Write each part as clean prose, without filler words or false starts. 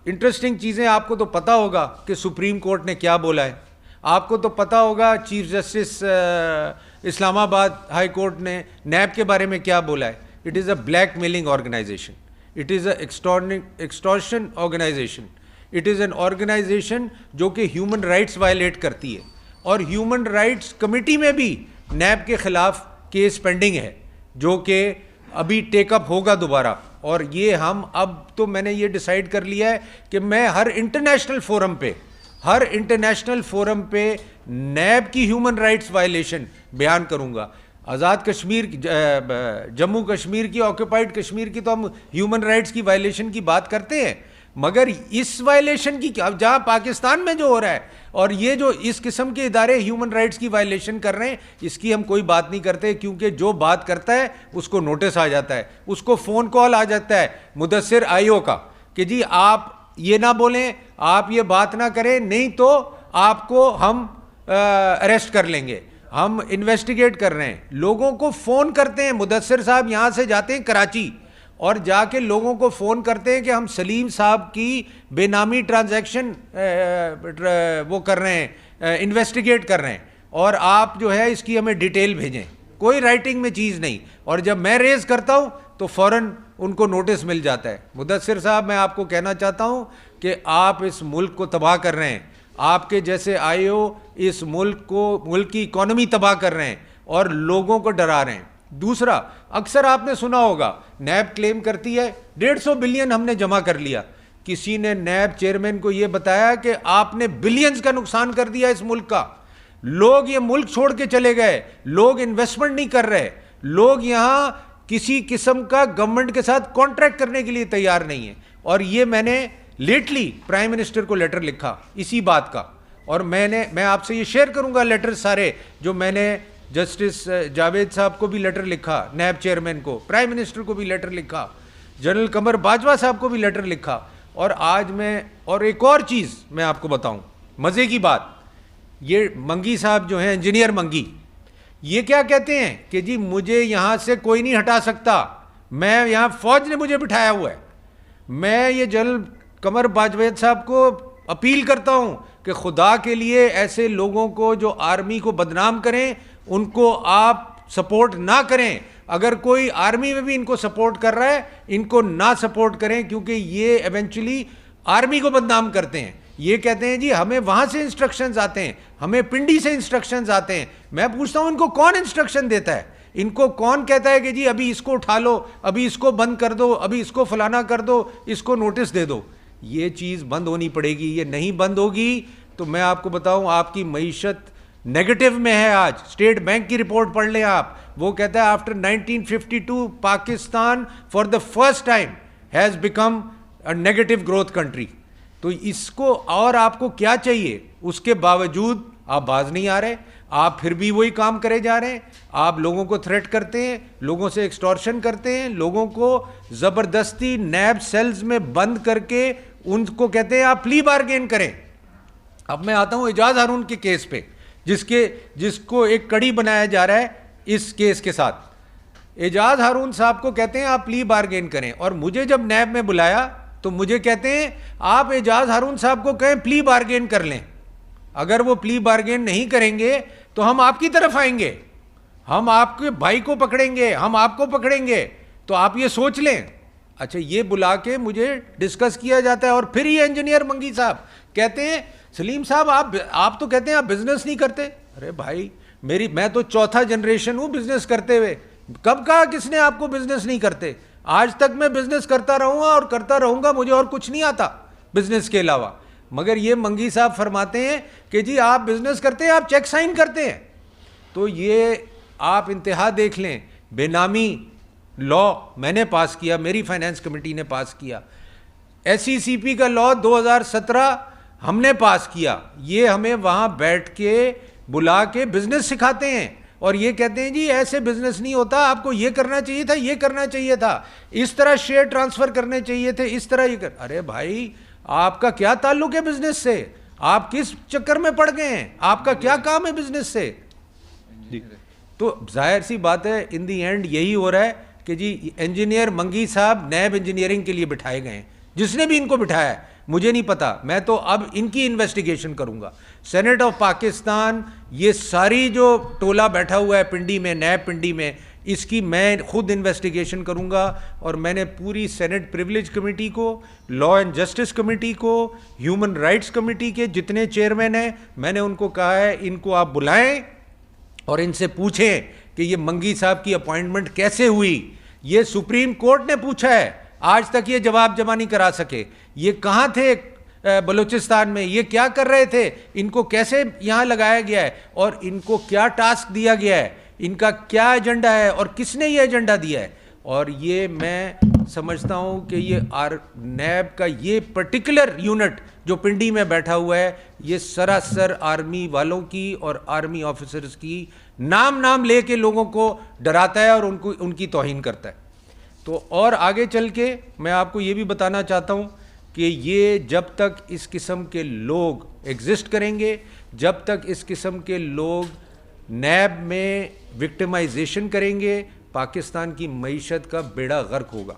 Interesting चीज़ें आपको तो पता होगा कि सुप्रीम कोर्ट ने क्या बोला है, आपको तो पता होगा chief justice Islamabad high court ने नैब के बारे में क्या बोला है। It is a blackmailing organisation, it is a extortion organisation, it is an organisation जो कि ह्यूमन राइट्स वायलेट करती है। और ह्यूमन राइट्स कमेटी में भी नैब के ख़िलाफ़ केस पेंडिंग है जो कि अभी टेकअप होगा दोबारा। और ये हम अब तो मैंने ये डिसाइड कर लिया है कि मैं हर इंटरनेशनल फोरम पे नैब की ह्यूमन राइट्स वायलेशन बयान करूंगा। आज़ाद कश्मीर, जम्मू कश्मीर की, ऑक्यूपाइड कश्मीर की तो हम ह्यूमन राइट्स की वायलेशन की बात करते हैं, मगर इस वायलेशन की क्या, जहाँ पाकिस्तान में जो हो रहा है और ये जो इस किस्म के इदारे ह्यूमन राइट्स की वायलेशन कर रहे हैं, इसकी हम कोई बात नहीं करते, क्योंकि जो बात करता है उसको नोटिस आ जाता है, उसको फ़ोन कॉल आ जाता है मुदस्सिर आईओ का कि जी आप ये ना बोलें, आप ये बात ना करें, नहीं तो आपको हम अरेस्ट कर लेंगे, हम इन्वेस्टिगेट कर रहे हैं। लोगों को फ़ोन करते हैं, मुदस्सिर साहब यहाँ से जाते हैं कराची और जाके लोगों को फ़ोन करते हैं कि हम सलीम साहब की बेनामी ट्रांजैक्शन वो कर रहे हैं, इन्वेस्टिगेट कर रहे हैं, और आप जो है इसकी हमें डिटेल भेजें। कोई राइटिंग में चीज़ नहीं, और जब मैं रेज करता हूँ तो फ़ौरन उनको नोटिस मिल जाता है। मुदस्सिर साहब, मैं आपको कहना चाहता हूँ कि आप इस मुल्क को तबाह कर रहे हैं, आपके जैसे आईओ इस मुल्क की इकॉनमी तबाह कर रहे हैं और लोगों को डरा रहे हैं। दूसरा, अक्सर आपने सुना होगा नैब क्लेम करती है 150 बिलियन हमने जमा कर लिया। किसी ने नैब चेयरमैन को यह बताया कि आपने बिलियंस का नुकसान कर दिया इस मुल्क का। लोग ये मुल्क छोड़ के चले गए, लोग इन्वेस्टमेंट नहीं कर रहे, लोग यहां किसी किस्म का गवर्नमेंट के साथ कॉन्ट्रैक्ट करने के लिए तैयार नहीं है। और ये मैंने लेटली प्राइम मिनिस्टर को लेटर लिखा इसी बात का, और मैं आपसे ये शेयर करूंगा लेटर सारे, जो मैंने जस्टिस जावेद साहब को भी लेटर लिखा, नैब चेयरमैन को, प्राइम मिनिस्टर को भी लेटर लिखा, जनरल कमर बाजवा साहब को भी लेटर लिखा। और आज और एक और चीज़ मैं आपको बताऊं, मज़े की बात, ये मंगी साहब जो हैं, इंजीनियर मंगी, ये क्या कहते हैं कि जी मुझे यहाँ से कोई नहीं हटा सकता, मैं यहाँ फौज ने मुझे बिठाया हुआ है। मैं ये जनरल कमर बाजवेद साहब को अपील करता हूँ कि खुदा के लिए ऐसे लोगों को जो आर्मी को बदनाम करें उनको आप सपोर्ट ना करें। अगर कोई आर्मी में भी इनको सपोर्ट कर रहा है, इनको ना सपोर्ट करें, क्योंकि ये इवेंचुअली आर्मी को बदनाम करते हैं। ये कहते हैं जी हमें वहाँ से इंस्ट्रक्शंस आते हैं, हमें पिंडी से इंस्ट्रक्शंस आते हैं। मैं पूछता हूँ इनको कौन इंस्ट्रक्शन देता है? इनको कौन कहता है कि जी अभी इसको उठा लो, अभी इसको बंद कर दो, अभी इसको फलाना कर दो, इसको नोटिस दे दो? ये चीज़ बंद होनी पड़ेगी। ये नहीं बंद होगी तो मैं आपको बताऊं आपकी मईशत नेगेटिव में है। आज स्टेट बैंक की रिपोर्ट पढ़ लें आप, वो कहता है after 1952 Pakistan for the first time has become a negative growth country. तो इसको और आपको क्या चाहिए? उसके बावजूद आप बाज नहीं आ रहे, आप फिर भी वही काम करे जा रहे हैं। आप लोगों को थ्रेट करते हैं, लोगों से एक्सटॉर्शन करते हैं, लोगों को ज़बरदस्ती नैब सेल्स में बंद करके उनको कहते हैं आप प्ली बारगेन करें। अब मैं आता हूं एजाज हारून के केस पे, जिसको एक कड़ी बनाया जा रहा है इस केस के साथ। एजाज हारून साहब को कहते हैं आप प्ली बारगेन करें, और मुझे जब नैब में बुलाया तो मुझे कहते हैं आप एजाज हारून साहब को कहें प्ली बारगेन कर लें। अगर वो प्ली बारगेन नहीं करेंगे तो हम आपकी तरफ आएंगे, हम आपके भाई को पकड़ेंगे, हम आपको पकड़ेंगे, तो आप ये सोच लें। अच्छा, ये बुला के मुझे डिस्कस किया जाता है। और फिर ये इंजीनियर मंगी साहब कहते हैं सलीम साहब आप तो कहते हैं आप बिजनेस नहीं करते। अरे भाई, मैं तो चौथा जनरेशन हूं बिजनेस करते हुए। कब कहा किसने आपको बिजनेस नहीं करते? आज तक मैं बिजनेस करता रहूंगा और करता रहूंगा, मुझे और कुछ नहीं आता बिजनेस के अलावा। मगर ये मंगी साहब फरमाते हैं कि जी आप बिजनेस करते हैं, आप चेक साइन करते हैं। तो ये आप इंतहा देख लें। बेनामी लॉ मैंने पास किया, मेरी फाइनेंस कमेटी ने पास किया। SECP का लॉ 2017 हमने पास किया। ये हमें वहां बैठ के बुला के बिजनेस सिखाते हैं और ये कहते हैं जी ऐसे बिजनेस नहीं होता, आपको ये करना चाहिए था, ये करना चाहिए था, इस तरह शेयर ट्रांसफर करने चाहिए थे, इस तरह ये कर। अरे भाई, आपका क्या ताल्लुक है बिजनेस से? आप किस चक्कर में पड़ गए हैं? आपका क्या काम है बिजनेस से? तो जाहिर सी बात है, इन दी एंड यही हो रहा है कि जी इंजीनियर मंगी साहब नैब इंजीनियरिंग के लिए बिठाए गए हैं। जिसने भी इनको बिठाया है मुझे नहीं पता, मैं तो अब इनकी इन्वेस्टिगेशन करूंगा। सेनेट ऑफ पाकिस्तान, ये सारी जो टोला बैठा हुआ है पिंडी में, नैब पिंडी में, इसकी मैं खुद इन्वेस्टिगेशन करूंगा। और मैंने पूरी सेनेट प्रिविलेज कमेटी को, लॉ एंड जस्टिस कमेटी को, ह्यूमन राइट्स कमेटी के जितने चेयरमैन हैं, मैंने उनको कहा है इनको आप बुलाएं और इनसे पूछें कि ये मंगी साहब की अपॉइंटमेंट कैसे हुई। ये सुप्रीम कोर्ट ने पूछा है, आज तक ये जवाब जमा नहीं करा सके। ये कहाँ थे बलूचिस्तान में, ये क्या कर रहे थे, इनको कैसे यहाँ लगाया गया है और इनको क्या टास्क दिया गया है, इनका क्या एजेंडा है और किसने ये एजेंडा दिया है। और ये मैं समझता हूँ कि ये नैब का ये पर्टिकुलर यूनिट जो पिंडी में बैठा हुआ है, ये सरासर आर्मी वालों की और आर्मी ऑफिसर्स की नाम लेके लोगों को डराता है और उनको उनकी तौहीन करता है। तो और आगे चल के मैं आपको ये भी बताना चाहता हूँ कि ये जब तक इस किस्म के लोग एग्जिस्ट करेंगे, जब तक इस किस्म के लोग नैब में विक्टिमाइजेशन करेंगे, पाकिस्तान की मईशत का बेड़ा गर्क होगा।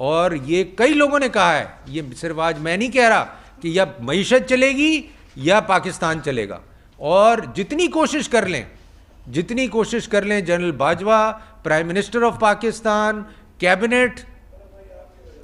और ये कई लोगों ने कहा है, ये सिर्फ आज मैं नहीं कह रहा, कि या मईशत चलेगी या पाकिस्तान चलेगा। और जितनी कोशिश कर लें general Bajwa, prime minister of Pakistan, cabinet,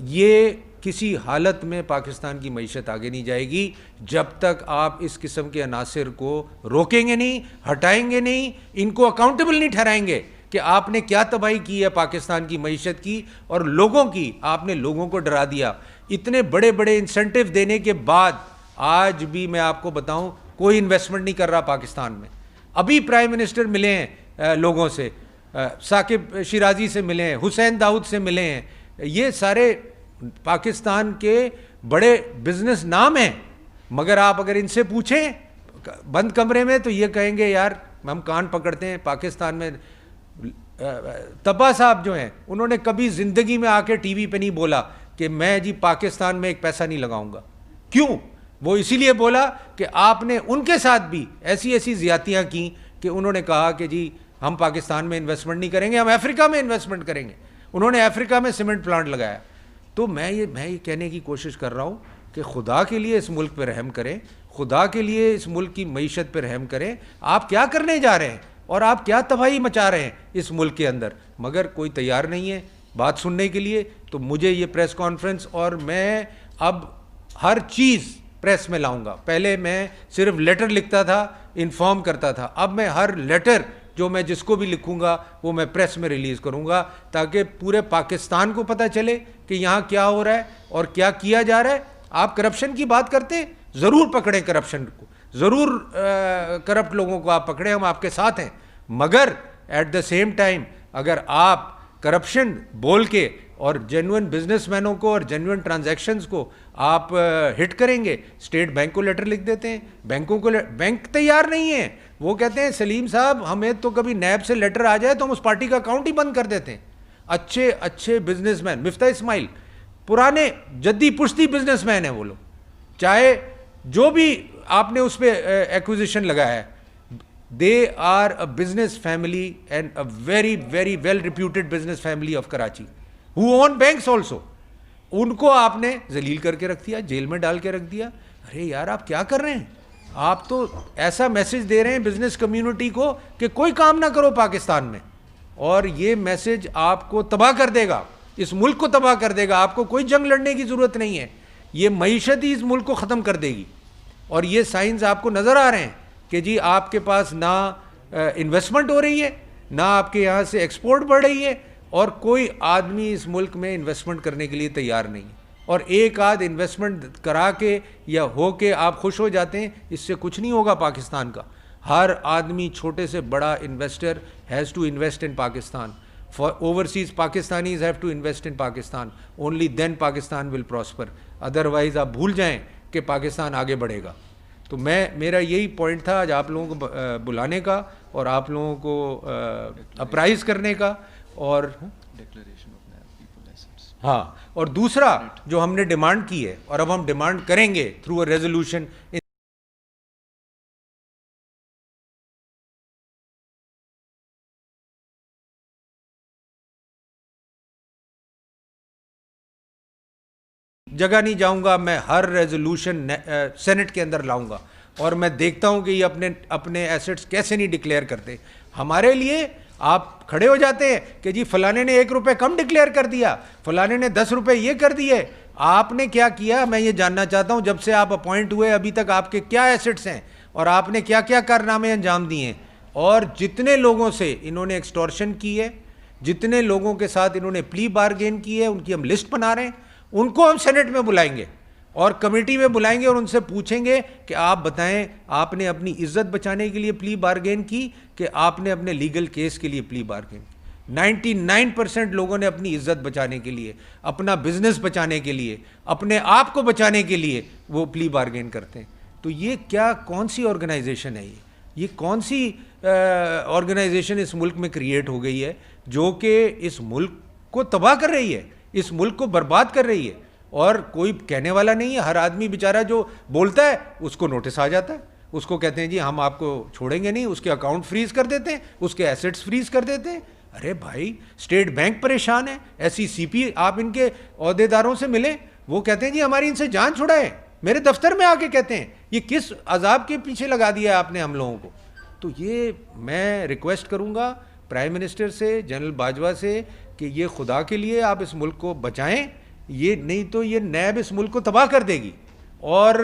ये किसी हालत में पाकिस्तान की मईशत आगे नहीं जाएगी जब तक आप इस किस्म के अनासिर को रोकेंगे नहीं, हटाएंगे नहीं, इनको अकाउंटेबल नहीं ठहराएंगे कि आपने क्या तबाही की है पाकिस्तान की मईशत की और लोगों की। आपने लोगों को डरा दिया इतने बड़े बड़े इंसेंटिव देने के बाद। आज भी मैं आपको बताऊं, कोई इन्वेस्टमेंट नहीं कर रहा पाकिस्तान में। अभी प्राइम मिनिस्टर मिले हैं लोगों से, साकिब शिराजी से मिले हैं, हुसैन दाऊद से मिले हैं, ये सारे पाकिस्तान के बड़े बिजनेस नाम हैं। मगर आप अगर इनसे पूछें बंद कमरे में तो ये कहेंगे यार हम कान पकड़ते हैं। पाकिस्तान में तब्बा साहब जो हैं, उन्होंने कभी ज़िंदगी में आके टीवी पे नहीं बोला कि मैं जी पाकिस्तान में एक पैसा नहीं लगाऊंगा। क्यों? वो इसीलिए बोला कि आपने उनके साथ भी ऐसी ऐसी ज़्यादतियाँ की कि उन्होंने कहा कि जी हम पाकिस्तान में इन्वेस्टमेंट नहीं करेंगे, हम अफ्रीका में इन्वेस्टमेंट करेंगे। उन्होंने अफ्रीका में सीमेंट प्लांट लगाया। तो मैं ये कहने की कोशिश कर रहा हूँ कि खुदा के लिए इस मुल्क पर रहम करें, खुदा के लिए इस मुल्क की मईशत पर रहम करें। आप क्या करने जा रहे हैं और आप क्या तबाही मचा रहे हैं इस मुल्क के अंदर, मगर कोई तैयार नहीं है बात सुनने के लिए। तो मुझे ये प्रेस कॉन्फ्रेंस, और मैं अब हर चीज़ प्रेस में लाऊंगा। पहले मैं सिर्फ लेटर लिखता था, इन्फॉर्म करता था, अब मैं हर लेटर जो मैं जिसको भी लिखूंगा वो मैं प्रेस में रिलीज़ करूंगा, ताकि पूरे पाकिस्तान को पता चले कि यहाँ क्या हो रहा है और क्या किया जा रहा है। आप करप्शन की बात करते हैं, ज़रूर पकड़ें करप्शन को, ज़रूर करप्ट लोगों को आप पकड़ें, हम आपके साथ हैं। मगर एट द सेम टाइम अगर आप करप्शन बोल के और जेन्युइन बिजनेसमैनों को और जेन्युइन ट्रांजैक्शंस को आप हिट करेंगे, स्टेट बैंक को लेटर लिख देते हैं, बैंकों को बैंक तैयार नहीं है। वो कहते हैं सलीम साहब हमें तो कभी नैब से लेटर आ जाए तो हम उस पार्टी का अकाउंट ही बंद कर देते हैं। अच्छे अच्छे बिजनेसमैन, मिफ्ता इस्माइल, पुराने जद्दी पुश्ती बिजनेसमैन हैं वो लोग, चाहे जो भी आपने उस पर एक्विजिशन लगाया है, they are a business family and a very very well reputed business family of Karachi who own banks also. उनको आपने जलील करके रख दिया, जेल में डाल के रख दिया। अरे यार आप क्या कर रहे हैं? आप तो ऐसा मैसेज दे रहे हैं बिजनेस कम्युनिटी को कि कोई काम ना करो पाकिस्तान में, और ये मैसेज आपको तबाह कर देगा, इस मुल्क को तबाह कर देगा। आपको कोई जंग लड़ने की ज़रूरत नहीं है, ये मईशत ही इस मुल्क को ख़त्म कर देगी। और ये साइंस आपको नज़र आ रहे हैं कि जी आपके पास ना इन्वेस्टमेंट हो रही है, ना आपके यहाँ से एक्सपोर्ट बढ़ रही है, और कोई आदमी इस मुल्क में इन्वेस्टमेंट करने के लिए तैयार नहीं है। और एक आध इन्वेस्टमेंट करा के या हो के आप खुश हो जाते हैं, इससे कुछ नहीं होगा पाकिस्तान का। हर आदमी, छोटे से बड़ा investor, has to invest in Pakistan. For overseas Pakistanis have to invest in Pakistan, only then Pakistan will prosper. Otherwise आप भूल जाएं कि पाकिस्तान आगे बढ़ेगा। तो मेरा यही पॉइंट था आज आप लोगों को बुलाने का और आप लोगों को अप्राइज करने का। और हाँ, और दूसरा जो हमने डिमांड की है और अब हम डिमांड करेंगे थ्रू अ रेजोल्यूशन, जगह नहीं जाऊंगा, मैं हर रेजोल्यूशन सेनेट के अंदर लाऊंगा और मैं देखता हूं कि ये अपने अपने एसेट्स कैसे नहीं डिक्लेयर करते। हमारे लिए आप खड़े हो जाते हैं कि जी फलाने ने 1 रुपये कम डिक्लेयर कर दिया, फलाने ने 10 रुपये ये कर दिए। आपने क्या किया, मैं ये जानना चाहता हूं, जब से आप अपॉइंट हुए अभी तक आपके क्या एसेट्स हैं और आपने क्या क्या कारनामे अंजाम दिए हैं। और जितने लोगों से इन्होंने एक्सटॉर्शन की है, जितने लोगों के साथ इन्होंने प्ली बारगेन की है, उनकी हम लिस्ट बना रहे हैं। उनको हम सेनेट में बुलाएंगे और कमेटी में बुलाएंगे और उनसे पूछेंगे कि आप बताएं, आपने अपनी इज्जत बचाने के लिए प्ली बारगेन की कि आपने अपने लीगल केस के लिए प्ली बारगेन। 99% लोगों ने अपनी इज्जत बचाने के लिए, अपना बिजनेस बचाने के लिए, अपने आप को बचाने के लिए वो प्ली बारगेन करते हैं। तो ये क्या, कौन सी ऑर्गेनाइजेशन है ये कौन सी ऑर्गेनाइजेशन इस मुल्क में क्रिएट हो गई है जो कि इस मुल्क को तबाह कर रही है, इस मुल्क को बर्बाद कर रही है। और कोई कहने वाला नहीं है। हर आदमी बेचारा जो बोलता है उसको नोटिस आ जाता है, उसको कहते हैं जी हम आपको छोड़ेंगे नहीं, उसके अकाउंट फ्रीज कर देते हैं, उसके एसेट्स फ्रीज कर देते हैं। अरे भाई, स्टेट बैंक परेशान है, SECP, आप इनके अहदेदारों से मिले, वो कहते हैं जी हमारी इनसे जान छुड़ाए, मेरे दफ्तर में आके कहते हैं। ये किस अजाब के पीछे लगा दिया आपने हम लोगों को। तो ये मैं रिक्वेस्ट करूंगा प्राइम मिनिस्टर से, जनरल बाजवा से, कि ये खुदा के लिए आप इस मुल्क को बचाएं, ये नहीं तो ये नैब इस मुल्क को तबाह कर देगी और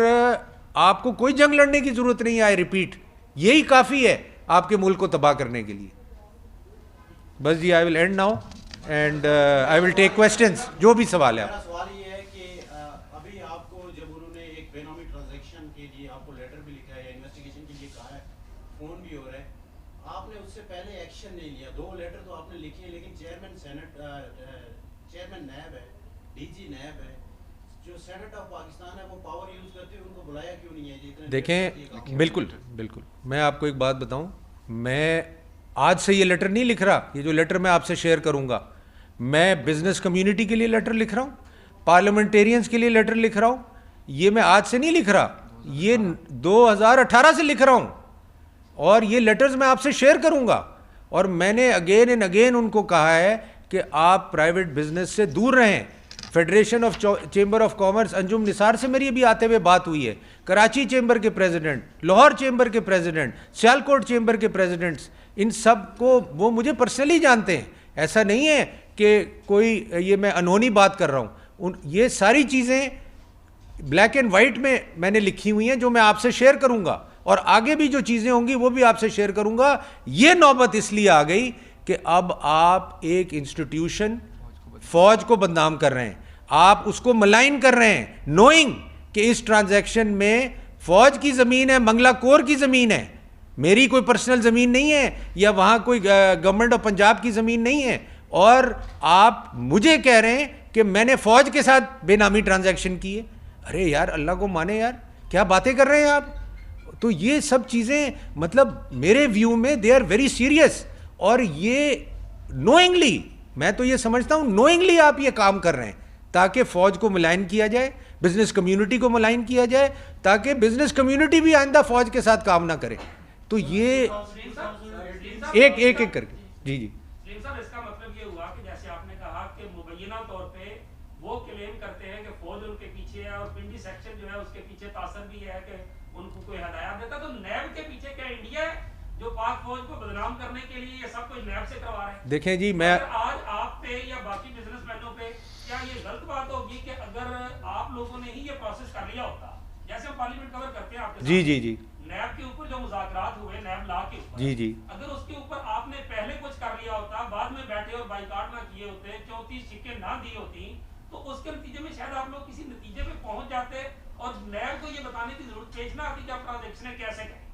आपको कोई जंग लड़ने की जरूरत नहीं है। आई रिपीट, यही काफ़ी है आपके मुल्क को तबाह करने के लिए। बस जी, I will end now and I will take questions, जो भी सवाल है। मेरा सवाल ये है कि अभी आपको जब उन्होंने एक बेनामी ट्रांजैक्शन के लिए आपको लेटर भी लिखा है या इन्वेस्टिगेशन के लिए कहा है, फोन भी हो रहा है, आपने उससे पहले एक्शन नहीं लिया। 2 लेटर तो आपने लिखे हैं, लेकिन चेयरमैन नैब है, DG नैब है, जो सेनेट ऑफ पाकिस्तान है, वो पावर यूज करते हुए उनको बुलाया क्यों नहीं है? देखें, बिल्कुल बिल्कुल, मैं आपको एक बात बताऊं, मैं आज से ये लेटर नहीं लिख रहा। ये जो लेटर मैं आपसे शेयर करूंगा, मैं बिजनेस कम्युनिटी के लिए लेटर लिख रहा हूं, पार्लियामेंटेरियंस के लिए लेटर लिख रहा हूं। ये मैं आज से नहीं लिख रहा, ये 2018 से लिख रहा हूं और ये लेटर्स मैं आपसे शेयर करूंगा। और मैंने अगेन एंड अगेन उनको कहा है कि आप प्राइवेट बिजनेस से दूर रहें। Federation of chamber of commerce, Anjum Nisar से मेरी अभी आते हुए बात हुई है, कराची चेंबर के प्रेसिडेंट, लाहौर चेंबर के प्रेसिडेंट, सियालकोट चेंबर के प्रेसिडेंट्स, इन सब को वो मुझे पर्सनली जानते हैं। ऐसा नहीं है कि कोई ये मैं अनहोनी बात कर रहा हूँ। ये सारी चीज़ें ब्लैक एंड वाइट में मैंने लिखी हुई हैं जो मैं आपसे शेयर करूँगा और आगे भी जो चीज़ें होंगी वो भी आपसे शेयर करूँगा। ये नौबत इसलिए आ गई कि अब आप एक इंस्टीट्यूशन फौज को बदनाम कर रहे हैं, आप उसको मलाइन कर रहे हैं, नोइंग कि इस ट्रांजैक्शन में फौज की ज़मीन है, मंगला कोर की ज़मीन है, मेरी कोई पर्सनल ज़मीन नहीं है या वहाँ कोई गवर्नमेंट ऑफ पंजाब की ज़मीन नहीं है। और आप मुझे कह रहे हैं कि मैंने फ़ौज के साथ बेनामी ट्रांजैक्शन की है। अरे यार, अल्लाह को माने यार, क्या बातें कर रहे हैं आप। तो ये सब चीज़ें मतलब मेरे व्यू में दे आर वेरी सीरियस। और ये नोइंगली, मैं तो ये समझता हूँ नोइंगली आप ये काम कर रहे हैं ताकि फ़ौज को मलाइन किया जाए, बिजनेस कम्युनिटी को मलाइन किया जाए, ताकि बिजनेस कम्युनिटी भी आइंदा फ़ौज के साथ काम ना करे। तो ये एक एक एक करके जी जी सर, इसका मतलब ये हुआ कि जैसे आपने कहा कि मुबैना तौर पे वो क्लेम करते हैं कि फौज उनके पीछे है और पिंडी सेक्शन जो है उसके पीछे तासर भी है कि उनको कोई हदायत देता। तो नैब के पीछे क्या इंडिया है जो पाक फौज को बदनाम करने के लिए ये सब कुछ नैब से करवा रहे हैं? देखें जी, मैं आज आप पे या बाकी बिजनेसमैनों पे क्या ये गलत बात होगी कि अगर आप लोगों ने ही ये प्रोसेस कर लिया होता, जैसे हम पार्लियामेंट कवर करते हैं आपके जी जी जी नैब के ऊपर जो मुज़ाकरात हुए नैब ला के ऊपर, जी जी, अगर उसके ऊपर आपने पहले कुछ कर लिया होता, बाद में बैठे और बाइकाट ना किए होते, 34 सिक्के ना दी होती, तो उसके नतीजे में शायद आप लोग किसी नतीजे पे पहुंच जाते और नैब को ये बताने की जरूरत पेश ना आती कि आप ट्रांजैक्शन कैसे करें।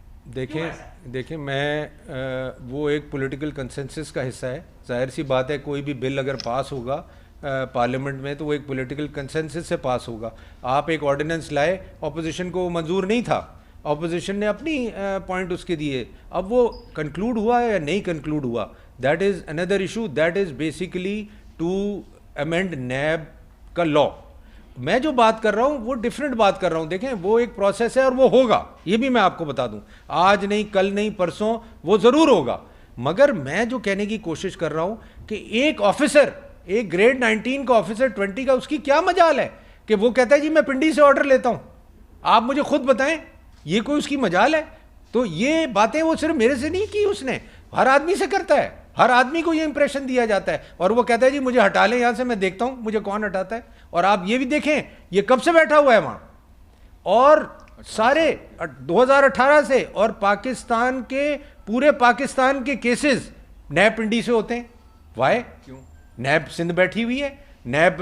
देखें मैं वो एक पॉलिटिकल कंसेंसस का हिस्सा है। जाहिर सी बात है, कोई भी बिल अगर पास होगा पार्लियामेंट में तो वो एक पॉलिटिकल कंसेंसस से पास होगा। आप एक ऑर्डिनेंस लाए, ऑपोजिशन को मंजूर नहीं था, ऑपोजिशन ने अपनी पॉइंट उसके दिए, अब वो कंक्लूड हुआ या नहीं कंक्लूड हुआ, that is another issue. That is basically to amend NAB का लॉ। मैं जो बात कर रहा हूँ वो डिफरेंट बात कर रहा हूँ। देखें, वो एक प्रोसेस है और वो होगा, ये भी मैं आपको बता दूँ, आज नहीं, कल नहीं, परसों वो ज़रूर होगा। मगर मैं जो कहने की कोशिश कर रहा हूँ कि एक ऑफिसर, एक ग्रेड 19 का ऑफिसर 20 का, उसकी क्या मजाल है कि वो कहता है जी मैं पिंडी से ऑर्डर लेता हूँ। आप मुझे खुद बताएं, ये कोई उसकी मजाल है? तो ये बातें वो सिर्फ मेरे से नहीं की उसने, हर आदमी से करता है, हर आदमी को ये इंप्रेशन दिया जाता है और वो कहता है जी मुझे हटा लें यहाँ से, मैं देखता हूँ मुझे कौन हटाता है। और आप ये भी देखें ये कब से बैठा हुआ है वहाँ, और सारे 2018 से, और पाकिस्तान के पूरे पाकिस्तान के केसेस नैब पिंडी से होते हैं। वाई? क्यों? नैब सिंध बैठी हुई है, नैब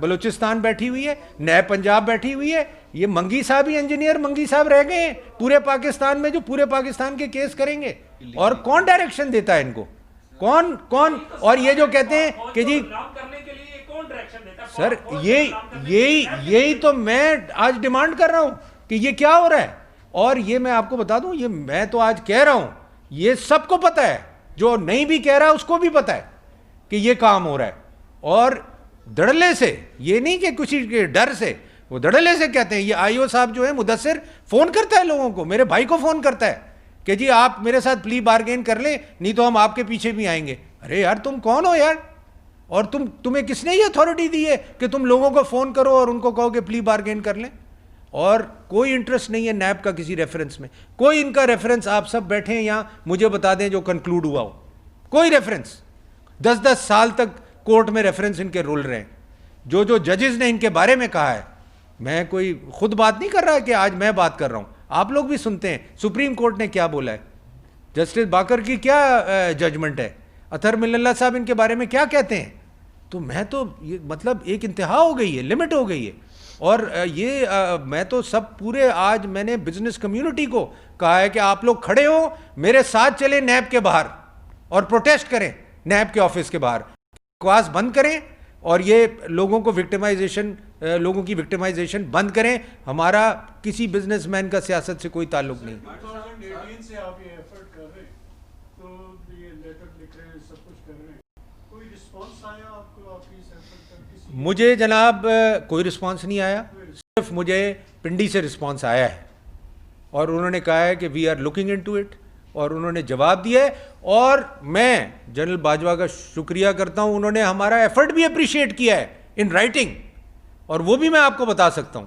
बलूचिस्तान बैठी हुई है, नैब पंजाब बैठी हुई है। ये मंगी साहब ही, इंजीनियर मंगी साहब रह गए हैं पूरे पाकिस्तान में, जो पूरे पाकिस्तान के केस करेंगे। और कौन डायरेक्शन देता है इनको? कौन कौन? और ये जो कहते हैं कि जी करने के लिए कौन डायरेक्शन देता है? सर, यही तो मैं आज डिमांड कर रहा हूं कि ये क्या हो रहा है। और ये मैं आपको बता दूं, ये मैं तो आज कह रहा हूं, ये सबको पता है, जो नहीं भी कह रहा उसको भी पता है कि ये काम हो रहा है। और धड़ल्ले से, ये नहीं कि कुछ के डर से, वो धड़ल्ले से कहते हैं। ये आईओ साहब जो है मुदस्सिर, फोन करता है लोगों को, मेरे भाई को फोन करता है कि जी आप मेरे साथ प्ली बार्गेन कर लें, नहीं तो हम आपके पीछे भी आएंगे। अरे यार तुम कौन हो यार? और तुम्हें किसने ये अथॉरिटी दी है कि तुम लोगों को फोन करो और उनको कहो कि प्ली बार्गेन कर लें? और कोई इंटरेस्ट नहीं है नैब का किसी रेफरेंस में, कोई इनका रेफरेंस, आप सब बैठे हैं यहां, मुझे बता दें जो कंक्लूड हुआ हो, कोई रेफरेंस। 10-10 साल तक कोर्ट में रेफरेंस इनके रुल रहे हैं। जो जो जजेस ने इनके बारे में कहा है, मैं कोई खुद बात नहीं कर रहा कि आज मैं बात कर रहा हूं, आप लोग भी सुनते हैं सुप्रीम कोर्ट ने क्या बोला है, जस्टिस बाकर की क्या जजमेंट है, अतहर मिल्लल्लाह साहब इनके बारे में क्या कहते हैं। तो मैं तो ये मतलब एक इंतहा हो गई है, लिमिट हो गई है। और मैं तो सब पूरे, आज मैंने बिजनेस कम्युनिटी को कहा है कि आप लोग खड़े हो, मेरे साथ चले नैब के बाहर और प्रोटेस्ट करें, नैब के ऑफिस के बाहर, बकवास बंद करें और ये लोगों को लोगों की विक्टिमाइजेशन बंद करें। हमारा किसी बिजनेसमैन का सियासत से कोई ताल्लुक नहीं। 2018 से आप ये एफर्ट कर रहे हैं, तो ये लेटर लिख रहे हैं, सब कुछ कर रहे हैं, कोई रिस्पांस आया आपको आपकी इस एफर्ट का? मुझे जनाब कोई रिस्पांस नहीं आया, सिर्फ मुझे पिंडी से रिस्पांस आया है और उन्होंने कहा है कि we are looking into it, और उन्होंने जवाब दिया है। और मैं जनरल बाजवा का शुक्रिया करता हूं, उन्होंने हमारा एफर्ट भी अप्रिशिएट किया है इन राइटिंग, और वो भी मैं आपको बता सकता हूं।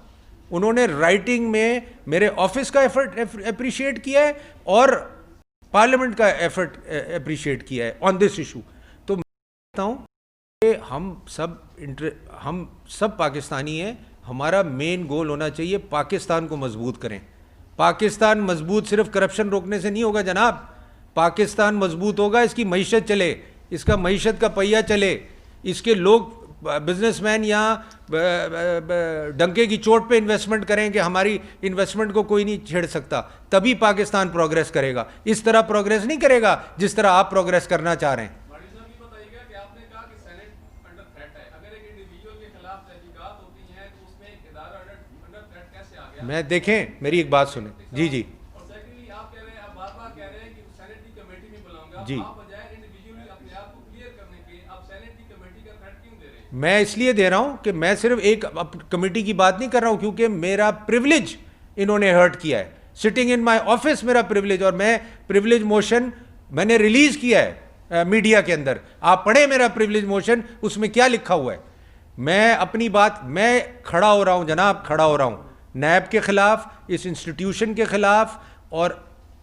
उन्होंने राइटिंग में मेरे ऑफिस का एफर्ट अप्रिशिएट किया है और पार्लियामेंट का एफर्ट अप्रिशिएट किया है ऑन दिस इशू। तो मैं कहता हूं कि हम सब पाकिस्तानी हैं, हमारा मेन गोल होना चाहिए पाकिस्तान को मजबूत करें। पाकिस्तान मजबूत सिर्फ करप्शन रोकने से नहीं होगा जनाब, पाकिस्तान मजबूत होगा इसकी मईशत चले, इसका मईशत का पहिया चले, इसके लोग बिजनेसमैन यहाँ डंके की चोट पे इन्वेस्टमेंट करें कि हमारी इन्वेस्टमेंट को कोई नहीं छेड़ सकता, तभी पाकिस्तान प्रोग्रेस करेगा। इस तरह प्रोग्रेस नहीं करेगा जिस तरह आप प्रोग्रेस करना चाह रहे हैं। मैं देखें, मेरी एक बात सुने जी जी जी, मैं इसलिए दे रहा हूं कि मैं सिर्फ एक कमेटी की बात नहीं कर रहा हूं, क्योंकि मेरा प्रिविलेज इन्होंने हर्ट किया है, सिटिंग इन माय ऑफिस मेरा प्रिविलेज, और मैं प्रिविलेज मोशन मैंने रिलीज किया है मीडिया के अंदर, आप पढ़े मेरा प्रिविलेज मोशन, उसमें क्या लिखा हुआ है। मैं अपनी बात, मैं खड़ा हो रहा हूं जनाब, खड़ा हो रहा हूं नैब के खिलाफ, इस इंस्टीट्यूशन के खिलाफ, और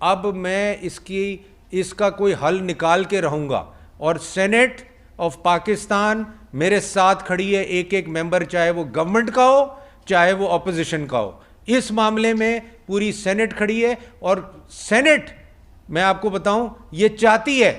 अब मैं इसका कोई हल निकाल के रहूंगा। और सेनेट ऑफ पाकिस्तान मेरे साथ खड़ी है, एक एक मेंबर, चाहे वो गवर्नमेंट का हो चाहे वो ऑपोजिशन का हो। इस मामले में पूरी सेनेट खड़ी है, और सेनेट, मैं आपको बताऊं, ये चाहती है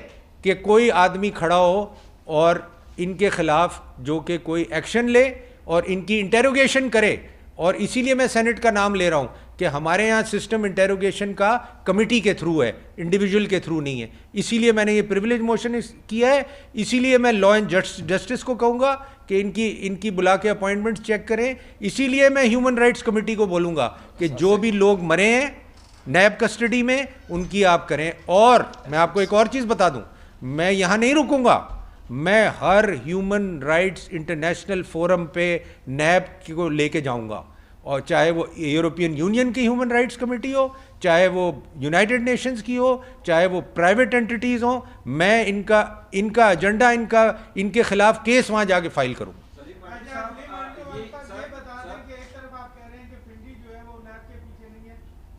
कि कोई आदमी खड़ा हो और इनके खिलाफ जो कि कोई एक्शन ले और इनकी इंटेरोगेशन करे। और इसीलिए मैं सेनेट का नाम ले रहा हूं कि हमारे यहाँ सिस्टम इंटेरोगेशन का कमिटी के थ्रू है, इंडिविजुअल के थ्रू नहीं है। इसीलिए मैंने ये प्रिविलेज मोशन किया है। इसीलिए मैं लॉ एंड जस्टिस को कहूँगा कि इनकी बुला के अपॉइंटमेंट्स चेक करें। इसीलिए मैं ह्यूमन राइट्स कमेटी को बोलूँगा कि जो भी लोग मरे हैं नैब कस्टडी में, उनकी आप करें। और मैं आपको एक और चीज़ बता दूँ, मैं यहाँ नहीं रुकूँगा, मैं हर ह्यूमन राइट्स इंटरनेशनल फोरम पे नैब को लेके जाऊंगा, और चाहे वो यूरोपियन यूनियन की ह्यूमन राइट्स कमेटी हो, चाहे वो यूनाइटेड नेशंस की हो, चाहे वो प्राइवेट एंटिटीज़ हो, मैं इनका एजेंडा, इनके खिलाफ केस वहाँ जाके फाइल करूँ।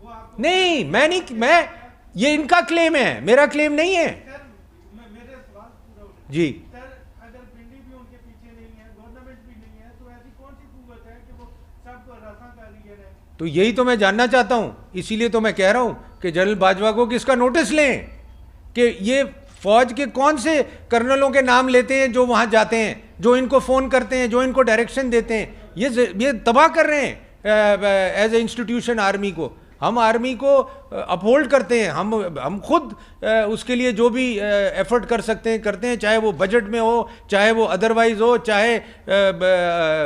वो आपको नहीं, मैं ये इनका क्लेम है, मेरा क्लेम नहीं है। सर, मेरे सवाल पूरा हो जाए। जी, सर, अगर पिंडी भी उनके पीछे नहीं है, गवर्नमेंट भी नहीं है, तो ऐसी कौन सी कुव्वत है कि वो सब रास्ता कारीगर है? तो यही तो मैं जानना चाहता हूं, इसीलिए तो मैं कह रहा हूं कि जनरल बाजवा को किसका नोटिस लें कि ये फौज के कौन से कर्नलों के नाम लेते हैं जो वहां जाते हैं, जो इनको फोन करते हैं, जो इनको डायरेक्शन देते हैं। ये तबाह कर रहे हैं एज ए इंस्टीट्यूशन आर्मी को। हम आर्मी को अपहोल्ड करते हैं, हम खुद उसके लिए जो भी एफर्ट कर सकते हैं करते हैं, चाहे वो बजट में हो, चाहे वो अदरवाइज हो, चाहे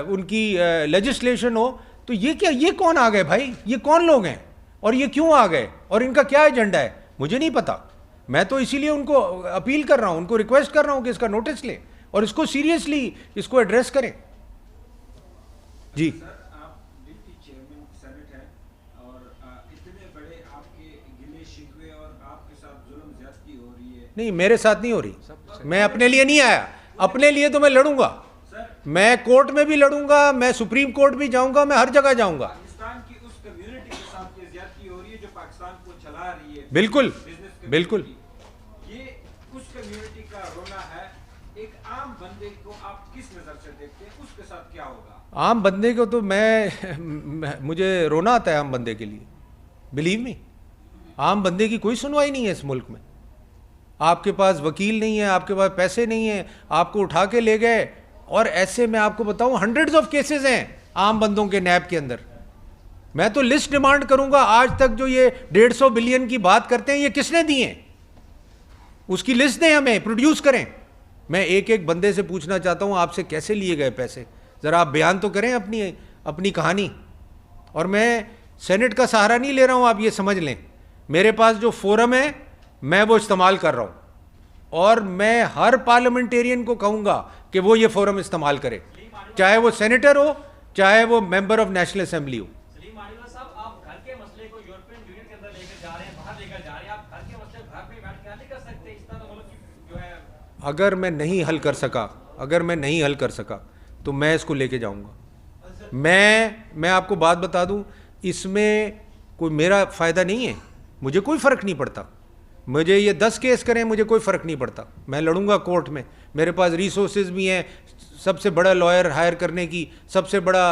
उनकी लेजिस्लेशन हो। तो ये क्या, ये कौन आ गए भाई, ये कौन लोग हैं और ये क्यों आ गए और इनका क्या एजेंडा है, मुझे नहीं पता। मैं तो इसीलिए उनको अपील कर रहा हूं, उनको रिक्वेस्ट कर रहा हूं कि इसका नोटिस लें और इसको सीरियसली इसको एड्रेस करें। जी सर, आप डिप्टी चेयरमैन सेनेट हैं और इतने बड़े आपके गिले शिकवे और आपके साथ जुल्म ज्यादती हो रही है। नहीं, मेरे साथ नहीं हो रही, मैं अपने लिए नहीं आया, अपने लिए तो मैं लड़ूंगा, सर, मैं कोर्ट में भी लड़ूंगा, मैं सुप्रीम कोर्ट भी जाऊंगा, मैं हर जगह जाऊंगा। पाकिस्तान की उस कम्युनिटी के साथ ये ज्यादती हो रही है जो पाकिस्तान को चला रही है। बिल्कुल, बिजनेस कम्युनिटी। बिल्कुल। ये उस कम्युनिटी का रोना है। एक आम बंदे को आप किस नजर से देखते हैं, उसके साथ क्या होगा? आम बंदे को तो मुझे रोना आता है आम बंदे के लिए, बिलीव मी। आम बंदे की कोई सुनवाई नहीं है इस मुल्क में। आपके पास वकील नहीं है, आपके पास पैसे नहीं है, आपको उठा के ले गए। और ऐसे मैं आपको बताऊं, हंड्रेड्स ऑफ केसेस हैं आम बंदों के नैब के अंदर। मैं तो लिस्ट डिमांड करूंगा, आज तक जो ये 150 बिलियन की बात करते हैं, ये किसने दिए, उसकी लिस्ट दें, हमें प्रोड्यूस करें। मैं एक एक बंदे से पूछना चाहता हूं, आपसे कैसे लिए गए पैसे, ज़रा आप बयान तो करें अपनी कहानी। और मैं सेनेट का सहारा नहीं ले रहा हूं, आप ये समझ लें। मेरे पास जो फोरम है मैं वो इस्तेमाल कर रहा हूं और मैं हर पार्लियामेंटेरियन को कहूंगा कि वो ये फोरम इस्तेमाल करे, चाहे वो सेनेटर हो, चाहे वो मेंबर ऑफ नेशनल असेंबली हो। सलीम मानीवाला साहब, आप घर के मसले को यूरोपियन यूनियन के अंदर लेकर जा रहे हैं, बाहर लेकर जा रहे हैं, आप घर के मसले घर पे बैठ के हल नहीं कर सकते? इस तरह मुल्क की जो है, अगर मैं नहीं हल कर सका तो मैं इसको लेके जाऊंगा। मैं आपको बात बता दूं, इसमें कोई मेरा फ़ायदा नहीं है, मुझे कोई फ़र्क नहीं पड़ता। मुझे ये 10 केस करें, मुझे कोई फ़र्क नहीं पड़ता, मैं लड़ूंगा कोर्ट में। मेरे पास रिसोर्सेज भी हैं, सबसे बड़ा लॉयर हायर करने की, सबसे बड़ा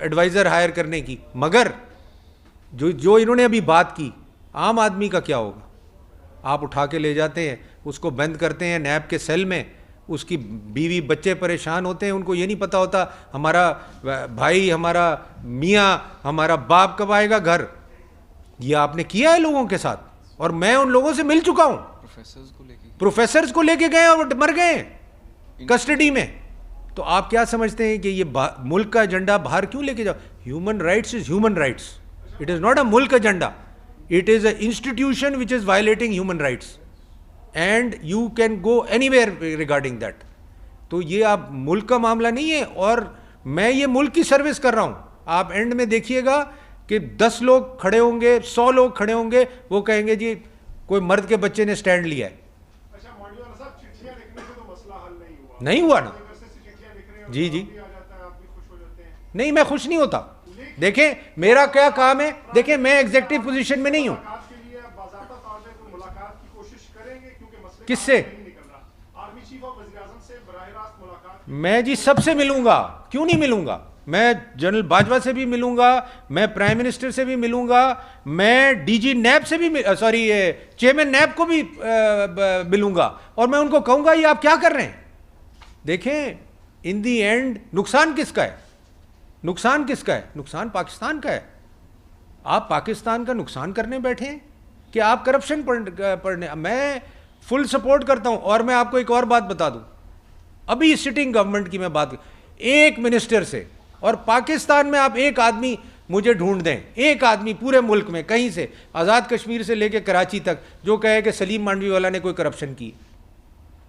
एडवाइज़र हायर करने की। मगर जो इन्होंने अभी बात की, आम आदमी का क्या होगा? आप उठा के ले जाते हैं, उसको बंद करते हैं नैब के सेल में, उसकी बीवी बच्चे परेशान होते हैं, उनको ये नहीं पता होता हमारा भाई, हमारा मियाँ, हमारा बाप कब आएगा घर। ये आपने किया है लोगों के साथ, और मैं उन लोगों से मिल चुका हूँ। प्रोफेसर्स को लेके गए और मर गए कस्टडी में। तो आप क्या समझते हैं कि ये मुल्क का एजेंडा बाहर क्यों लेके जाओ? Human rights is human rights, it is not a मुल्क agenda, it is a institution which is violating human rights and you can go anywhere regarding that. तो ये आप मुल्क का मामला नहीं है, और मैं ये मुल्क की सर्विस कर रहा हूँ। आप एंड में देखिएगा कि 10 लोग खड़े होंगे, 100 लोग खड़े होंगे, वो कहेंगे जी कोई मर्द के बच्चे ने स्टैंड लिया है। अच्छा मांडीवाला साहब, चिट्ठियां लिखने से तो मसला हल नहीं हुआ ना। चिट्ठियां लिख रहे हैं, जी जी, आ जाता है, आप भी खुश हो जाते हैं। नहीं, मैं खुश नहीं होता। देखें मेरा क्या काम है, देखें मैं एग्जेक्टिव पोजीशन में नहीं हूं। मुलाकात के लिए आप बाज़ाब्ता तौर पे कोई मुलाकात की कोशिश करेंगे, क्योंकि मसले का किससे? हल नहीं निकल रहा। आर्मी चीफ और वज़ीर आज़म से बराह रास्त मुलाकात। मैं जी सबसे मिलूंगा, क्यों नहीं मिलूंगा? मैं जनरल बाजवा से भी मिलूंगा, मैं प्राइम मिनिस्टर से भी मिलूंगा, मैं डीजी नैब से भी सॉरी चेयरमैन नैब को भी मिलूंगा, और मैं उनको कहूंगा ये आप क्या कर रहे हैं। देखें इन दी एंड नुकसान किसका है? नुकसान किसका है? नुकसान पाकिस्तान का है। आप पाकिस्तान का नुकसान करने बैठे हैं कि आप करप्शन पढ़ने। मैं फुल सपोर्ट करता हूं। और मैं आपको एक और बात बता दूं, अभी सिटिंग गवर्नमेंट की मैं बात, एक मिनिस्टर से, और पाकिस्तान में आप एक आदमी मुझे ढूंढ दें, एक आदमी पूरे मुल्क में कहीं से, आज़ाद कश्मीर से लेकर कराची तक, जो कहे कि सलीम मांडवीवाला ने कोई करप्शन की।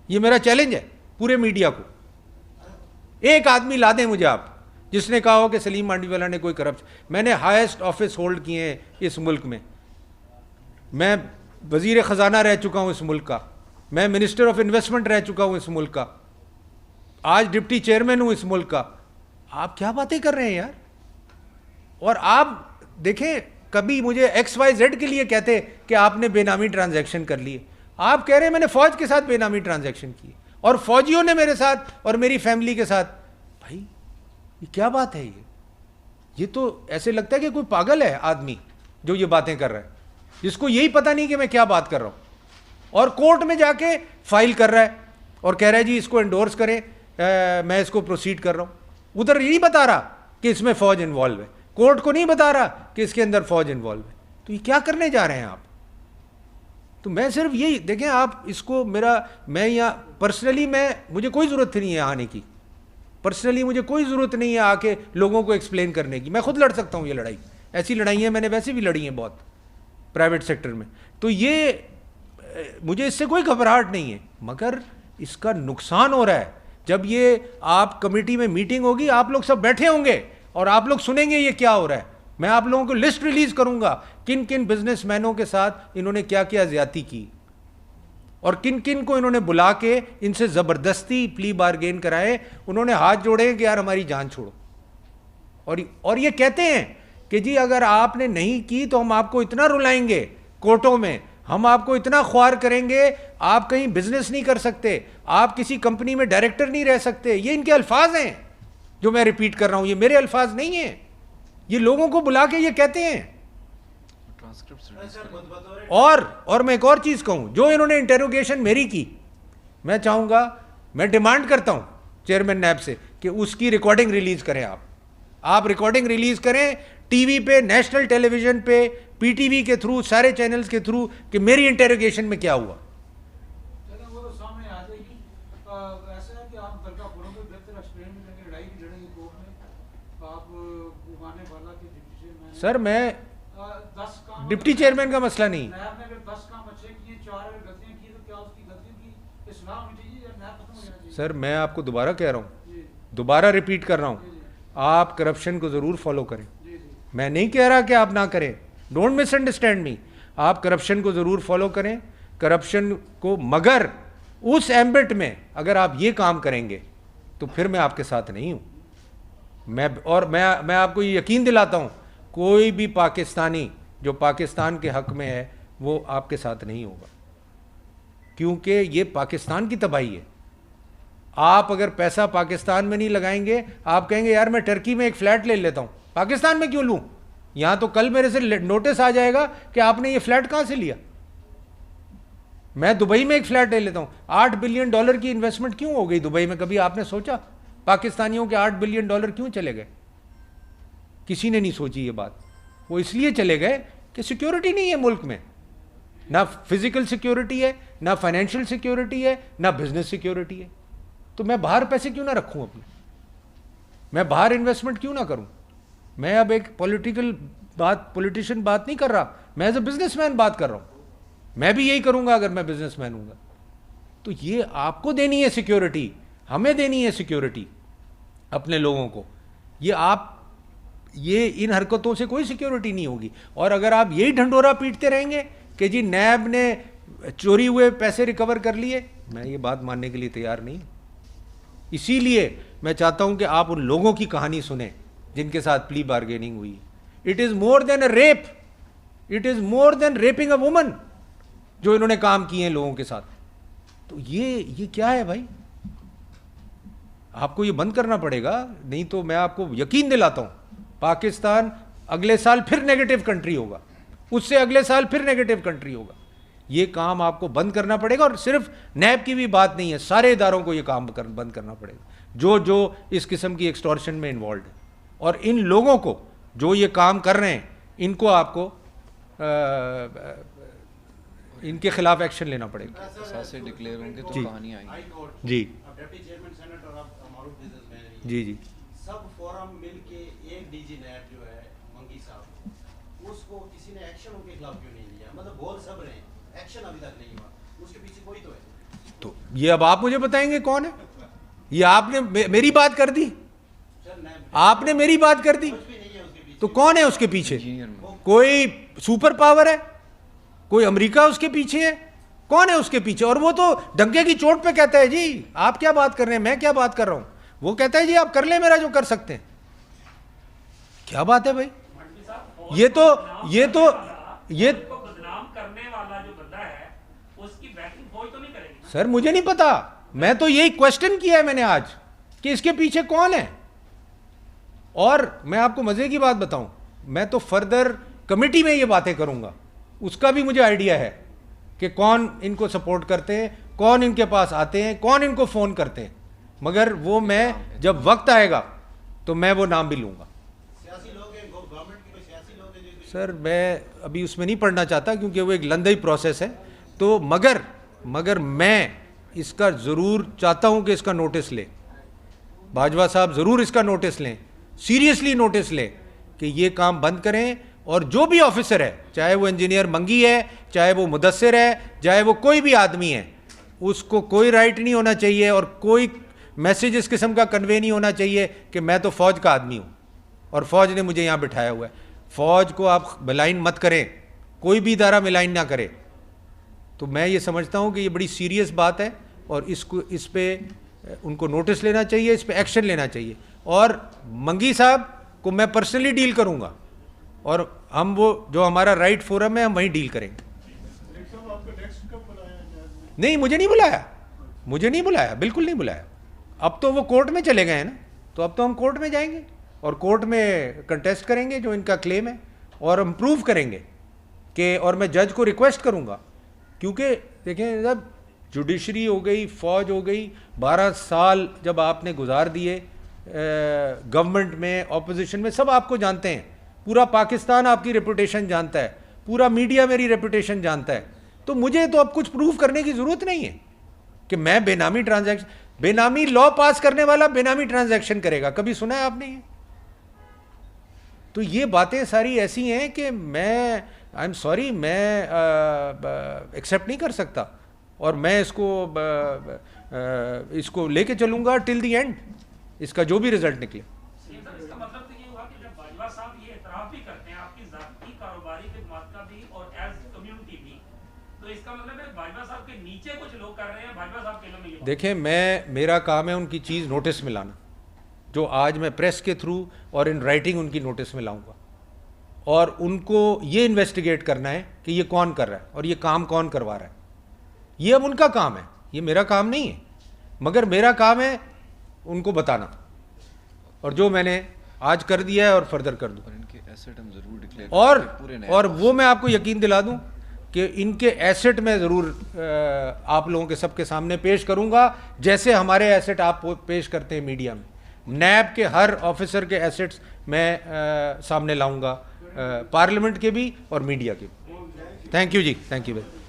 ये मेरा चैलेंज है पूरे मीडिया को। एक आदमी ला दें मुझे आप जिसने कहा हो कि सलीम मांडवीवाला ने कोई करप्शन। मैंने हाईएस्ट ऑफिस होल्ड किए हैं इस मुल्क में, मैं वजीर ख़जाना रह चुका हूँ इस मुल्क का, मैं मिनिस्टर ऑफ इन्वेस्टमेंट रह चुका हूँ इस मुल्क का, आज डिप्टी चेयरमैन हूँ इस मुल्क का। आप क्या बातें कर रहे हैं यार? और आप देखें कभी मुझे XYZ के लिए कहते कि आपने बेनामी ट्रांजैक्शन कर लिए। आप कह रहे हैं मैंने फौज के साथ बेनामी ट्रांजैक्शन किए और फौजियों ने मेरे साथ और मेरी फैमिली के साथ। भाई ये क्या बात है? ये तो ऐसे लगता है कि कोई पागल है आदमी जो ये बातें कर रहा है, जिसको यही पता नहीं कि मैं क्या बात कर रहा हूं, और कोर्ट में जाके फाइल कर रहा है और कह रहा है जी इसको एंडोर्स करें, मैं इसको प्रोसीड कर रहा हूं। उधर यही बता रहा कि इसमें फौज इन्वॉल्व है, कोर्ट को नहीं बता रहा कि इसके अंदर फौज इन्वॉल्व है। तो ये क्या करने जा रहे हैं आप? तो मैं सिर्फ यही देखें, आप इसको मैं यहाँ पर्सनली मुझे कोई ज़रूरत नहीं है आने की, पर्सनली मुझे कोई ज़रूरत नहीं है आके लोगों को एक्सप्लेन करने की। मैं खुद लड़ सकता हूँ ये लड़ाई, ऐसी लड़ाइयाँ मैंने वैसे भी लड़ी हैं बहुत प्राइवेट सेक्टर में। तो ये मुझे इससे कोई घबराहट नहीं है, मगर इसका नुकसान हो रहा है। जब ये आप कमेटी में मीटिंग होगी, आप लोग सब बैठे होंगे और आप लोग सुनेंगे ये क्या हो रहा है। मैं आप लोगों को लिस्ट रिलीज करूंगा किन किन बिजनेसमैनों के साथ इन्होंने क्या क्या ज्यादती की और किन किन को इन्होंने बुला के इनसे ज़बरदस्ती प्ली बारगेन कराए। उन्होंने हाथ जोड़े कि यार हमारी जान छोड़ो, और ये कहते हैं कि जी अगर आपने नहीं की तो हम आपको इतना रुलाएंगे कोर्टों में, हम आपको इतना ख्वार करेंगे, आप कहीं बिजनेस नहीं कर सकते, आप किसी कंपनी में डायरेक्टर नहीं रह सकते। ये इनके अल्फाज हैं जो मैं रिपीट कर रहा हूं, ये मेरे अल्फाज नहीं हैं, ये लोगों को बुला के ये कहते हैं। और मैं एक और चीज कहूं, जो इन्होंने इंटेरोगेशन मेरी की, मैं चाहूंगा, मैं डिमांड करता हूं चेयरमैन नैब से कि उसकी रिकॉर्डिंग रिलीज करें। आप रिकॉर्डिंग रिलीज करें टीवी पे, नेशनल टेलीविजन पे, पीटीवी के थ्रू, सारे चैनल्स के थ्रू, कि मेरी इंटेरोगेशन में क्या हुआ। वो तो सामने आ जाएगी। ऐसा है कि आप दरगाहपुरों में बेहतर एक्सप्लेन करेंगे, लड़ाई भी लड़ेंगे कोर्ट में। आप उगाने वाला के डिप्टी चेयरमैन, सर मैं 10 काम, डिप्टी चेयरमैन का मसला नहीं, नैब ने अगर 10 काम अच्छे किए, 4 अगर गलतियां की, तो क्या उसकी गलतियों की इस्लाह होनी चाहिए या नैब खत्म हो जाना चाहिए? सर मैं आपको दोबारा कह रहा हूं, जी दोबारा रिपीट कर रहा हूं, जी आप करप्शन को जरूर फॉलो करें। जी जी मैं नहीं कह रहा कि आप ना करें, डोंट मिसअंडरस्टैंड मी, आप करप्शन को ज़रूर फॉलो करें, करप्शन को, मगर उस एम्बिट में अगर आप ये काम करेंगे तो फिर मैं आपके साथ नहीं हूँ। मैं आपको ये यकीन दिलाता हूँ, कोई भी पाकिस्तानी जो पाकिस्तान के हक में है वो आपके साथ नहीं होगा, क्योंकि ये पाकिस्तान की तबाही है। आप अगर पैसा पाकिस्तान में नहीं लगाएंगे, आप कहेंगे यार मैं टर्की में एक फ्लैट ले लेता हूँ, पाकिस्तान में क्यों लूँ? यहां तो कल मेरे से नोटिस आ जाएगा कि आपने ये फ्लैट कहां से लिया। मैं दुबई में एक फ्लैट ले लेता हूं, $8 बिलियन की इन्वेस्टमेंट क्यों हो गई दुबई में? कभी आपने सोचा पाकिस्तानियों के $8 बिलियन क्यों चले गए? किसी ने नहीं सोची ये बात। वो इसलिए चले गए कि सिक्योरिटी नहीं है मुल्क में, ना फिजिकल सिक्योरिटी है, ना फाइनेंशियल सिक्योरिटी है, ना बिजनेस सिक्योरिटी है। तो मैं बाहर पैसे क्यों ना रखूं अपने, मैं बाहर इन्वेस्टमेंट क्यों ना करूं? मैं अब एक पॉलिटिशियन बात नहीं कर रहा, मैं एज ए बिजनेसमैन बात कर रहा हूं। मैं भी यही करूंगा अगर मैं बिजनेसमैन हूंगा। तो ये आपको देनी है सिक्योरिटी, हमें देनी है सिक्योरिटी अपने लोगों को। ये इन हरकतों से कोई सिक्योरिटी नहीं होगी। और अगर आप यही ढंडोरा पीटते रहेंगे कि जी नैब ने चोरी हुए पैसे रिकवर कर लिए, मैं ये बात मानने के लिए तैयार नहीं। इसीलिए मैं चाहता हूं कि आप उन लोगों की कहानी सुने जिनके साथ प्ली बार्गेनिंग हुई। It is more than a rape, it is more than rapping a woman जो इन्होंने काम किए हैं लोगों के साथ। तो ये क्या है भाई? आपको ये बंद करना पड़ेगा, नहीं तो मैं आपको यकीन दिलाता हूं पाकिस्तान अगले साल फिर नेगेटिव कंट्री होगा, उससे अगले साल फिर नेगेटिव कंट्री होगा। ये काम आपको बंद करना पड़ेगा। और सिर्फ नैब की भी बात नहीं है, सारे इदारों को ये काम बंद करना पड़ेगा जो इस किस्म की एक्सटॉर्शन में इन्वॉल्व है। और इन लोगों को जो ये काम कर रहे हैं, इनको आपको इनके खिलाफ एक्शन लेना पड़ेगा। से डिक्लेयर होंगे तो जी। कहानी आएगी। हाई कोर्ट, जी अब डिप्टी चेयरमैन सेनेट और आप मारूफ बिजनेसमैन हैं, जी जी सब फोरम मिलके एक डीजी नैब जो है मंगी साहब, उसको किसी ने एक्शन उनके खिलाफ क्यों नहीं लिया? मतलब बोल सब रहे हैं, एक्शन अभी तक नहीं हुआ, उसके पीछे कोई तो है। तो ये अब आप मुझे बताएंगे कौन है? ये आपने मेरी बात कर दी, सर नैब आपने मेरी बात कर दी, कुछ भी नहीं है उसके पीछे। तो कौन है उसके पीछे? इंजीनियर में कोई सुपर पावर है? कोई अमेरिका उसके पीछे है? कौन है उसके पीछे? और वो तो डंके की चोट पे कहता है जी आप क्या बात कर रहे हैं, मैं क्या बात कर रहा हूं। वो कहता है जी आप कर ले मेरा जो कर सकते हैं। क्या बात है भाई? मंडी साहब ये को बदनाम करने वाला जो बंदा है उसकी बैटिंग फौज तो नहीं करेगी ना? सर मुझे नहीं पता, मैं तो यही क्वेश्चन किया है मैंने आज कि इसके पीछे कौन है। और मैं आपको मजे की बात बताऊं, मैं तो फर्दर कमेटी में ये बातें करूंगा, उसका भी मुझे आइडिया है कि कौन इनको सपोर्ट करते हैं, कौन इनके पास आते हैं, कौन इनको फोन करते हैं, मगर वो मैं जब वक्त आएगा तो मैं वो नाम भी लूंगा। सियासी लोग हैं, गवर्नमेंट के कोई सियासी लोग हैं जो सर मैं अभी उसमें नहीं पढ़ना चाहता क्योंकि वो एक लंदई प्रोसेस है, तो मगर मैं इसका ज़रूर चाहता हूं कि इसका नोटिस लें, बाजवा साहब ज़रूर इसका नोटिस लें, सीरियसली नोटिस लें कि ये काम बंद करें। और जो भी ऑफिसर है, चाहे वो इंजीनियर मंगी है, चाहे वो मुदस्सिर है, चाहे वो कोई भी आदमी है, उसको कोई राइट नहीं होना चाहिए और कोई मैसेज इस किस्म का कन्वे नहीं होना चाहिए कि मैं तो फ़ौज का आदमी हूँ और फ़ौज ने मुझे यहाँ बिठाया हुआ है। फ़ौज को आप मिलाइन मत करें, कोई भी इदारा मिलाइन ना करे। तो मैं ये समझता हूँ कि ये बड़ी सीरियस बात है और इस पे उनको नोटिस लेना चाहिए, इस पे एक्शन लेना चाहिए। और मंगी साहब को मैं पर्सनली डील करूँगा और हम वो जो हमारा राइट फोरम है हम वहीं डील करेंगे। नहीं, मुझे नहीं बुलाया, बिल्कुल नहीं बुलाया। अब तो वो कोर्ट में चले गए हैं ना, तो अब तो हम कोर्ट में जाएंगे और कोर्ट में कंटेस्ट करेंगे जो इनका क्लेम है और हम प्रूव करेंगे कि, और मैं जज को रिक्वेस्ट करूंगा, क्योंकि देखें जब जुडिशरी हो गई, फौज हो गई, 12 साल जब आपने गुजार दिए गवर्नमेंट में, ऑपोजिशन में, सब आपको जानते हैं, पूरा पाकिस्तान आपकी रेपुटेशन जानता है, पूरा मीडिया मेरी रेपुटेशन जानता है, तो मुझे तो अब कुछ प्रूव करने की ज़रूरत नहीं है कि मैं बेनामी ट्रांजैक्शन, बेनामी लॉ पास करने वाला बेनामी ट्रांजैक्शन करेगा, कभी सुना है आपने ये? तो ये बातें सारी ऐसी हैं कि मैं आई एम सॉरी, मैं एक्सेप्ट नहीं कर सकता और मैं इसको लेके चलूँगा टिल द एंड, इसका जो भी रिजल्ट निकले। इसका मतलब तो ये हुआ कि जब बाजवा साहब ये एतराफ़ भी करते हैं आपकी ज़ाती कारोबारी खिदमत का भी और एज कम्युनिटी भी, तो इसका मतलब है बाजवा साहब के नीचे कुछ लोग कर रहे हैं बाजवा साहब के लिए। देखें, मेरा काम है उनकी चीज़ नोटिस में लाना, जो आज मैं प्रेस के थ्रू और इन राइटिंग उनकी नोटिस में लाऊंगा और उनको ये इन्वेस्टिगेट करना है कि ये कौन कर रहा है और ये काम कौन करवा रहा है। ये अब उनका काम है, ये मेरा काम नहीं है, मगर मेरा काम है उनको बताना, और जो मैंने आज कर दिया है और फर्दर कर दूँ। इनके एसेट हम जरूर डिक्लेयर और वो मैं आपको यकीन दिला दूं कि इनके एसेट मैं ज़रूर आप लोगों के सबके सामने पेश करूंगा, जैसे हमारे एसेट आप पेश करते हैं मीडिया में। नैब के हर ऑफिसर के एसेट्स मैं सामने लाऊंगा, पार्लियामेंट के भी और मीडिया के भी। Thank you ji, thank you भाई।